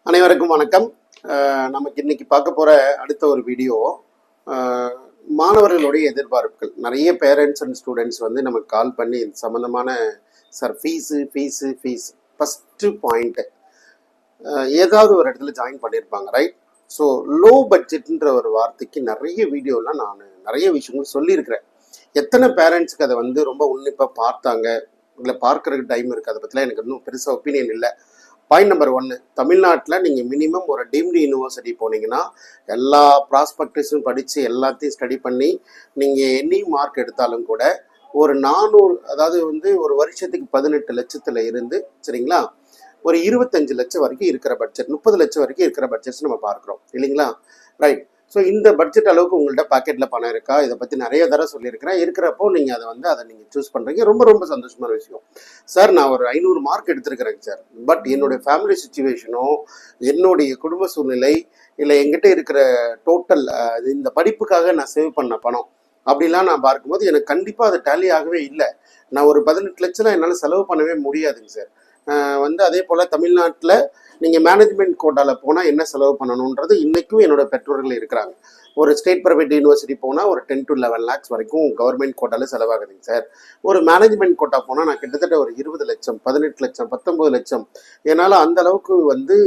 அனைவருக்கும் வணக்கம். நமக்கு இன்னைக்கு பார்க்க போகிற அடுத்த ஒரு வீடியோ மாணவர்களுடைய எதிர்பார்ப்புகள். நிறைய பேரண்ட்ஸ் அண்ட் ஸ்டூடெண்ட்ஸ் வந்து நமக்கு கால் பண்ணி இது சம்மந்தமான சார் ஃபீஸு ஃபஸ்ட்டு பாயிண்ட்டு ஏதாவது ஒரு இடத்துல ஜாயின் பண்ணியிருப்பாங்க, ரைட்? ஸோ லோ பட்ஜெட்ன்ற ஒரு வார்த்தைக்கு நிறைய வீடியோலாம் நான் நிறைய விஷயங்கள் சொல்லியிருக்கிறேன். எத்தனை பேரண்ட்ஸுக்கு அதை வந்து ரொம்ப உன்னிப்பாக பார்த்தாங்க, இல்லை பார்க்கறதுக்கு டைம் இருக்குது, அதை பற்றிலாம் எனக்கு இன்னும் பெருசாக ஒப்பீனியன் இல்லை. பாயிண்ட் நம்பர் 1, தமிழ்நாட்டில் நீங்கள் மினிமம் ஒரு டீம்டு யூனிவர்சிட்டி போனீங்கன்னா எல்லா ப்ராஸ்பெக்டஸும் படித்து எல்லாத்தையும் ஸ்டடி பண்ணி நீங்கள் எனி மார்க் எடுத்தாலும் கூட ஒரு 400, அதாவது வந்து ஒரு வருஷத்துக்கு 18 லட்சத்தில் இருந்து, சரிங்களா, ஒரு 25 லட்சம் வரைக்கும் இருக்கிற பட்ஜெட், 30 லட்சம் வரைக்கும் இருக்கிற பட்ஜெட்ஸ் நம்ம பார்க்குறோம் இல்லைங்களா, ரைட்? ஸோ இந்த பட்ஜெட் அளவுக்கு உங்கள்கிட்ட பாக்கெட்டில் பணம் இருக்கா, இதை பற்றி நிறைய தடவை சொல்லியிருக்கிறேன். இருக்கிறப்போ நீங்கள் அதை நீங்கள் சூஸ் பண்ணுறீங்க, ரொம்ப ரொம்ப சந்தோஷமான விஷயம். சார் நான் ஒரு 500 மார்க் எடுத்திருக்கிறேங்க சார், பட் என்னுடைய ஃபேமிலி சுச்சுவேஷனோ, என்னுடைய குடும்ப சூழ்நிலை, இல்லை எங்கிட்ட இருக்கிற டோட்டல் இந்த படிப்புக்காக நான் சேவ் பண்ண பணம் அப்படிலாம் நான் பார்க்கும்போது எனக்கு கண்டிப்பாக அது டேலி ஆகவே இல்லை. நான் ஒரு 18 லட்சம் என்னால் செலவு பண்ணவே முடியாதுங்க சார். அதே போல் தமிழ்நாட்டில் நீங்கள் மேனேஜ்மெண்ட் கோட்டாவில் போனால் என்ன செலவு பண்ணணுன்றது இன்றைக்கும் என்னோட பெற்றோர்கள் இருக்கிறாங்க. ஒரு ஸ்டேட் ப்ரைவேட் யூனிவர்சிட்டி போனால் ஒரு 10 to 11 lakhs வரைக்கும் கவர்மெண்ட் கோட்டாவில் செலவாகுதுங்க சார். ஒரு மேனேஜ்மெண்ட் கோட்டா போனால் நான் கிட்டத்தட்ட ஒரு 20 லட்சம், 18 லட்சம், 19 லட்சம், என்னால் அந்த அளவுக்கு வந்து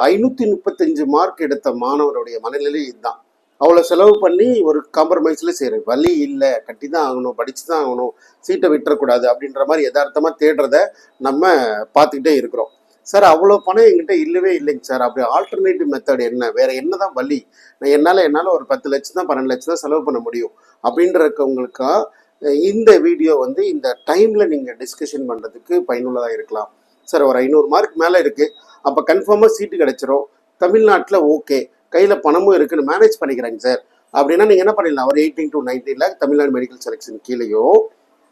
535 மார்க் எடுத்த மாணவருடைய மனநிலை இதுதான். அவ்வளோ செலவு பண்ணி ஒரு காம்ப்ரமைஸில் செய்கிறேன், வழி இல்லை, கட்டி தான் ஆகணும், படித்து தான் ஆகணும், சீட்டை விட்டுறக்கூடாது அப்படின்ற மாதிரி யதார்த்தமாக தேடுறத நம்ம பார்த்துக்கிட்டே இருக்கிறோம். சார் அவ்வளோ பணம் என்கிட்ட இல்லவே இல்லைங்க சார், அப்படி ஆல்டர்னேட்டிவ் மெத்தட் என்ன, வேறு என்ன தான் வழி, நான் என்னால் ஒரு 10 லட்சம் தான் 12 லட்சம் தான் செலவு பண்ண முடியும் அப்படின்றவங்களுக்கா இந்த வீடியோ வந்து இந்த டைமில் நீங்கள் டிஸ்கஷன் பண்ணுறதுக்கு பயனுள்ளதாக இருக்கலாம். சார் ஒரு 500 மார்க் மேலே இருக்குது, அப்போ கன்ஃபார்மாக சீட்டு கிடச்சிரும், தமிழ்நாட்டில் ஓகே, கையில் பணமும் இருக்குன்னு மேனேஜ் பண்ணிக்கிறாங்க சார் அப்படின்னா நீங்கள் என்ன பண்ணிடலாம், ஒரு 18 to 19 lakh Tamil Nadu medical selection கீழேயோ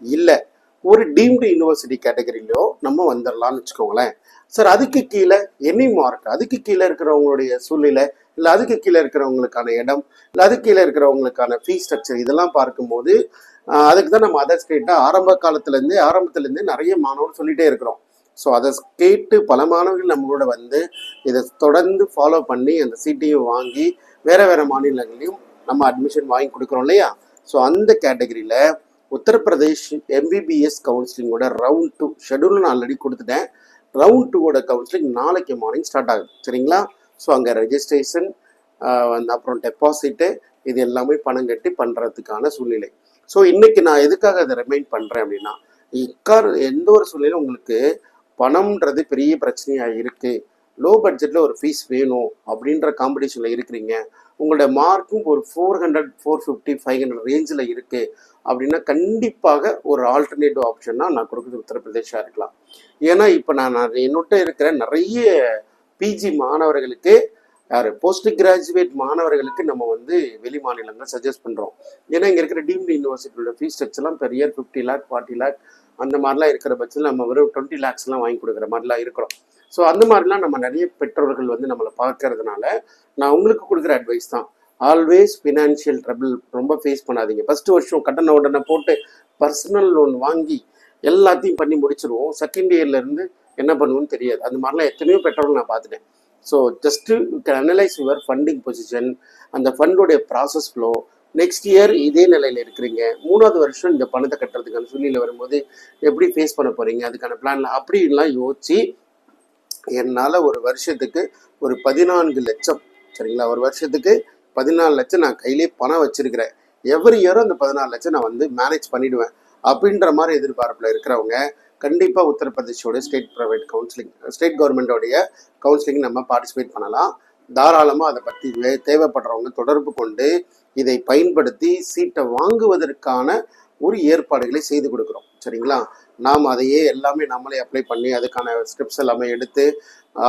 இல்லை ஒரு டீம்டு யூனிவர்சிட்டி கேட்டகரியிலையோ நம்ம வந்துடலாம்னு வச்சுக்கோங்களேன். சார் அதுக்கு கீழே எனி மார்க், அதுக்கு கீழே இருக்கிறவங்களுடைய சூழ்நிலை, இல்லை அதுக்கு கீழே இருக்கிறவங்களுக்கான இடம், இல்லை அதுக்கு கீழே இருக்கிறவங்களுக்கான ஃபீஸ் ஸ்ட்ரக்சர், இதெல்லாம் பார்க்கும்போது அதுக்கு தான் நம்ம அதர் ஸ்டேட்டாக ஆரம்பத்துலேருந்தே நிறைய மாணவர் சொல்லிகிட்டே இருக்கிறோம். ஸோ அதை கேட்டு பல மாணவர்கள் நம்மளோட வந்து இதை தொடர்ந்து ஃபாலோ பண்ணி அந்த சீட்டையும் வாங்கி வேறு மாநிலங்களையும் நம்ம அட்மிஷன் வாங்கி கொடுக்குறோம் இல்லையா. ஸோ அந்த கேட்டகரியில் உத்தரப்பிரதேஷ் எம்பிபிஎஸ் கவுன்சிலிங்கோட ரவுண்ட் 2 ஷெடியூல் நான் ஆல்ரெடி கொடுத்துட்டேன். ரவுண்ட் 2ஓட கவுன்சிலிங் நாளைக்கு மார்னிங் ஸ்டார்ட் ஆகுது, சரிங்களா. ஸோ அங்கே ரெஜிஸ்ட்ரேஷன் அப்புறம் டெபாசிட்டு இது எல்லாமே பணம் கட்டி பண்ணுறதுக்கான சூழ்நிலை. ஸோ இன்றைக்கி நான் எதுக்காக அதை ரிமைண்ட் பண்ணுறேன் அப்படின்னா, எந்த ஒரு சூழ்நிலையும் உங்களுக்கு பணம்ன்றது பெரிய பிரச்சனையாக இருக்குது, லோ பட்ஜெட்டில் ஒரு ஃபீஸ் வேணும் அப்படின்ற காம்படிஷனில் இருக்கிறீங்க, உங்களோட மார்க்கும் ஒரு 400, 450, 500 ரேஞ்சில் இருக்குது அப்படின்னா கண்டிப்பாக ஒரு ஆல்டர்னேட்டிவ் ஆப்ஷன்னா நான் கொடுக்குறது உத்தரப்பிரதேஷாக இருக்கலாம். ஏன்னா இப்போ நான் என்னோட இருக்கிற நிறைய பிஜி மாணவர்களுக்கு, போஸ்ட் கிராஜுவேட் மாணவர்களுக்கு நம்ம வந்து வெளி மாநிலங்கள் சஜஸ்ட் பண்ணுறோம். ஏன்னா இங்கே இருக்கிற டீம்டு யூனிவர்சிட்டியோட ஃபீஸ் ஸ்ட்ரக்சர்லாம் பெர் இயர் 50 lakh, 40 lakh அந்த மாதிரிலாம் இருக்கிற பட்சத்தில் நம்ம வெறும் 20 lakhsலாம் வாங்கி கொடுக்குற மாதிரிலாம் இருக்கிறோம். ஸோ அந்த மாதிரிலாம் நம்ம நிறைய பெற்றோர்கள் வந்து நம்மளை பார்க்கறதுனால நான் உங்களுக்கு கொடுக்குற அட்வைஸ் தான், ஆல்வேஸ் ஃபினான்ஷியல் ட்ரபிள் ரொம்ப ஃபேஸ் பண்ணாதீங்க. ஃபஸ்ட்டு வருஷம் கட்டண உடனே போட்டு பர்சனல் லோன் வாங்கி எல்லாத்தையும் பண்ணி முடிச்சிருவோம், செகண்ட் இயர்லேருந்து என்ன பண்ணுவோன்னு தெரியாது. அந்த மாதிரிலாம் எத்தனையோ பெற்றோர்கள் நான் பார்த்துட்டேன். So just you can analyse your funding position, அந்த ஃபண்டோடைய ப்ராசஸ் ஃப்ளோ. நெக்ஸ்ட் இயர் இதே நிலையில் இருக்கிறீங்க, 3வது வருஷம் இந்த பணத்தை கட்டுறதுக்கான சூழ்நிலை வரும்போது எப்படி ஃபேஸ் பண்ண போகிறீங்க, அதுக்கான பிளான்ல அப்படின்லாம் யோசிச்சு என்னால் ஒரு வருஷத்துக்கு ஒரு 14 லட்சம், சரிங்களா, ஒரு வருஷத்துக்கு 14 லட்சம் நான் கையிலே பணம் வச்சுருக்கிறேன், எவ்ரி இயரும் அந்த 14 லட்சம் நான் வந்து மேனேஜ் பண்ணிவிடுவேன் அப்படின்ற மாதிரி எதிர்பார்ப்பில் இருக்கிறவங்க கண்டிப்பாக உத்தரப்பிரதேஷோட ஸ்டேட் ப்ரைவேட் கவுன்சிலிங், ஸ்டேட் கவர்மெண்ட்டோடைய கவுன்சிலிங் நம்ம பார்ட்டிசிபேட் பண்ணலாம். தாராளமாக அதை பற்றி தேவைப்படுறவங்க தொடர்பு கொண்டு இதை பயன்படுத்தி சீட்டை வாங்குவதற்கான ஒரு ஏற்பாடுகளை செய்து கொடுக்குறோம், சரிங்களா. நாம் அதையே எல்லாமே நம்மளே அப்ளை பண்ணி அதுக்கான ஸ்டெப்ஸ் எல்லாமே எடுத்து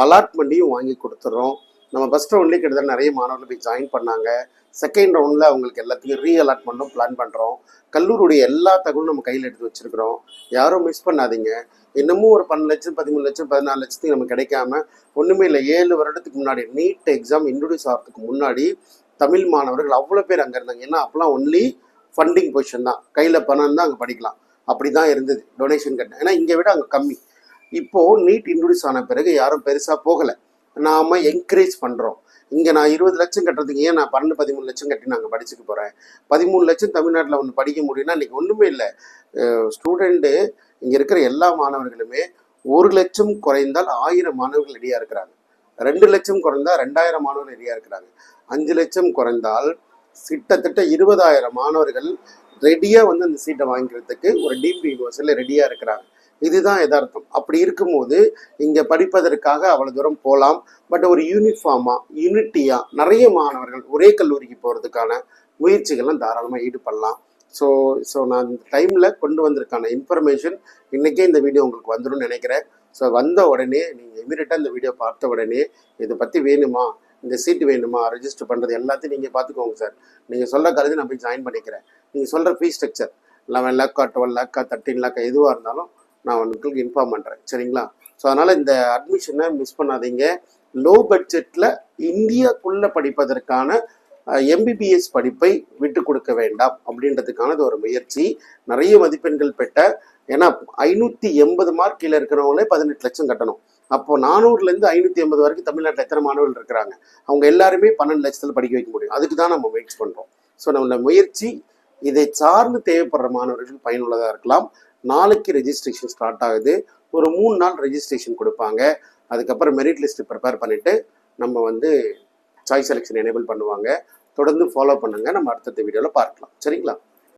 அலாட்மெண்ட்டையும் வாங்கி கொடுத்துட்றோம். நம்ம ஃபஸ்ட் ரவுண்ட்லேயே கிட்டத்தட்ட நிறைய மாணவர்கள் போய் ஜாயின் பண்ணாங்க. செகண்ட் ரவுண்டில் அவங்களுக்கு எல்லாத்தையும் ரீஅலாட்மெண்ட்டும் பிளான் பண்ணுறோம். கல்லூரியுடைய எல்லா தகவலும் நம்ம கையில் எடுத்து வச்சுருக்கிறோம், யாரும் மிஸ் பண்ணாதீங்க. இன்னமும் ஒரு 12 லட்சம், 13 லட்சம், 14 லட்சத்துக்கு நம்ம கிடைக்காம ஒன்றுமே இல்லை. 7 வருடத்துக்கு முன்னாடி நீட் எக்ஸாம் இன்ட்ரடியூஸ் ஆகிறதுக்கு முன்னாடி தமிழ் மாணவர்கள் அவ்வளோ பேர் அங்கே இருந்தாங்க. ஏன்னா அப்போலாம் ஒன்லி ஃபண்டிங் பொசிஷன் தான், கையில் பணம் தான் அங்கே படிக்கலாம், அப்படி தான் இருந்தது. டொனேஷன் கட்ட, ஏன்னா இங்கே விட அங்கே கம்மி. இப்போது நீட் இன்ட்ரடியூஸ் ஆன பிறகு யாரும் பெருசாக போகலை. நாம் என்கரேஜ் பண்ணுறோம். இங்கே நான் 20 லட்சம் கட்டுறதுக்கு ஏன் நான் 12 13 லட்சம் கட்டி நாங்கள் படிச்சுக்க போகிறேன்? 13 லட்சம் தமிழ்நாட்டில் ஒன்று படிக்க முடியும்னா இன்றைக்கி ஒன்றுமே இல்லை. ஸ்டூடெண்ட்டு இங்கே இருக்கிற எல்லா மாணவர்களுமே 1 லட்சம் குறைந்தால் 1000 மாணவர்கள் ரெடியாக இருக்கிறாங்க. 2 லட்சம் குறைந்தால் 2000 மாணவர்கள் ரெடியாக இருக்கிறாங்க. 5 லட்சம் குறைந்தால் கிட்டத்தட்ட 20,000 மாணவர்கள் ரெடியாக வந்து அந்த சீட்டை வாங்கிக்கிறதுக்கு ஒரு டீம்டு யூனிவர்சிட்டியில் ரெடியாக இருக்கிறாங்க. இதுதான் யதார்த்தம். அப்படி இருக்கும்போது இங்கே படிப்பதற்காக அவ்வளோ தூரம் போகலாம். பட் ஒரு யூனிஃபார்மாக யூனிட்டியாக நிறைய மாணவர்கள் ஒரே கல்லூரிக்கு போகிறதுக்கான முயற்சிகள்லாம் தாராளமாக ஈடுபடலாம். ஸோ நான் இந்த டைமில் கொண்டு வந்திருக்கான இன்ஃபர்மேஷன் இன்றைக்கே இந்த வீடியோ உங்களுக்கு வந்துடும் நினைக்கிறேன். ஸோ வந்த உடனே நீங்கள் இமீடியட்டாக இந்த வீடியோ பார்த்த உடனே இதை பற்றி வேணுமா, இந்த சீட்டு வேணுமா, ரெஜிஸ்டர் பண்ணுறது எல்லாத்தையும் நீங்கள் பார்த்துக்கோங்க சார். நீங்கள் சொல்கிற கருதி நான் போய் ஜாயின் பண்ணிக்கிறேன். நீங்கள் சொல்கிற ஃபீஸ் ஸ்ட்ரக்சர் 11 லேக்கா 12 லேக்கா 13 லேக்கா எதுவாக இருந்தாலும் நான் உங்களுக்கு இன்ஃபார்ம் பண்ணுறேன். சரிங்களா? ஸோ அதனால் இந்த அட்மிஷனை மிஸ் பண்ணாதீங்க. லோ பட்ஜெட்டில் இந்தியாக்குள்ளே படிப்பதற்கான எம்பிபிஎஸ் படிப்பை விட்டு கொடுக்க வேண்டாம் அப்படின்றதுக்கானது ஒரு முயற்சி. நிறைய மதிப்பெண்கள் பெற்ற, ஏன்னா 580 மார்க் கீழே இருக்கிறவங்களே 18 லட்சம் கட்டணும். அப்போது 400லேருந்து 580 வரைக்கும் தமிழ்நாட்டில் எத்தனை மாணவர்கள் இருக்கிறாங்க? அவங்க எல்லாருமே 12 லட்சத்தில் படிக்க வைக்க முடியும். அதுக்கு தான் நம்ம முயற்சி பண்ணுறோம். ஸோ நம்மளோட முயற்சி இதை சார்ந்து தேவைப்படுற மாணவர்களுக்கு பயனுள்ளதாக இருக்கலாம். நாளைக்கு ரெஜிஸ்ட்ரேஷன் ஸ்டார்ட் ஆகுது. ஒரு 3 நாள் ரெஜிஸ்ட்ரேஷன் கொடுப்பாங்க. அதுக்கப்புறம் மெரிட் லிஸ்ட் ப்ரிப்பேர் பண்ணிவிட்டு நம்ம வந்து சாய்ஸ் செலெக்ஷன் எனேபிள் பண்ணுவாங்க. தொடர்ந்து ஃபாலோ பண்ணுங்கள். நம்ம அடுத்தடுத்த வீடியோவில் பார்க்கலாம். சரிங்களா?